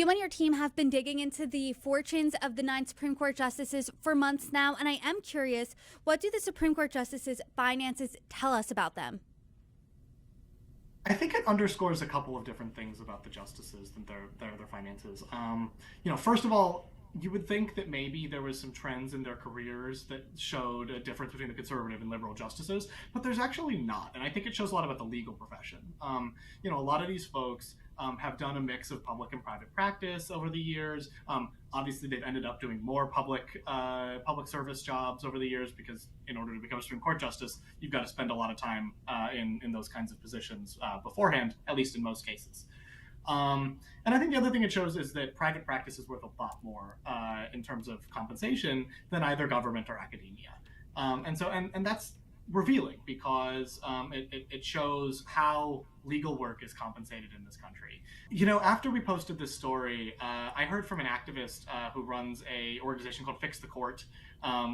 You and your team have been digging into the fortunes of the 9 Supreme Court justices for months now, and I am curious, what do the Supreme Court justices' finances tell us about them? I think it underscores a couple of different things about the justices and their finances. First of all, you would think that maybe there was some trends in their careers that showed a difference between the conservative and liberal justices, but there's actually not, and I think it shows a lot about the legal profession. A lot of these folks have done a mix of public and private practice over the years. Obviously, they've ended up doing more public service jobs over the years because in order to become a Supreme Court justice, you've got to spend a lot of time in those kinds of positions beforehand, at least in most cases. And I think the other thing it shows is that private practice is worth a lot more in terms of compensation than either government or academia. And that's revealing because it shows how legal work is compensated in this country. After we posted this story, I heard from an activist who runs a organization called Fix the Court,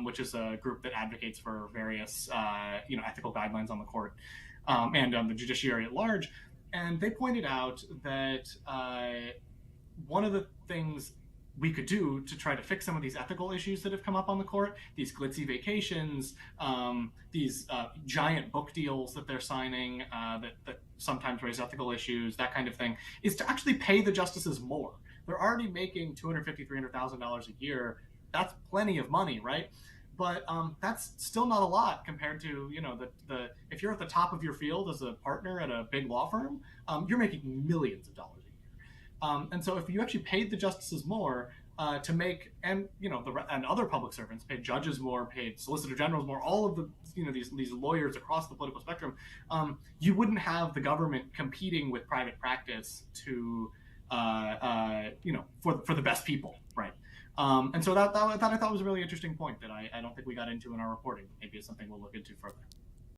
which is a group that advocates for various ethical guidelines on the court and on the judiciary at large. And they pointed out that one of the things we could do to try to fix some of these ethical issues that have come up on the court, these glitzy vacations, these giant book deals that they're signing that sometimes raise ethical issues, that kind of thing, is to actually pay the justices more. They're already making $250,000, $300,000 a year. That's plenty of money, right? But that's still not a lot compared to, the if you're at the top of your field as a partner at a big law firm, you're making millions of dollars a year. And so if you actually paid the justices more to make, and and other public servants, paid judges more, paid solicitor generals more, all of the these lawyers across the political spectrum, you wouldn't have the government competing with private practice to for the best people, right? And so that I thought was a really interesting point that I don't think we got into in our reporting. Maybe it's something we'll look into further.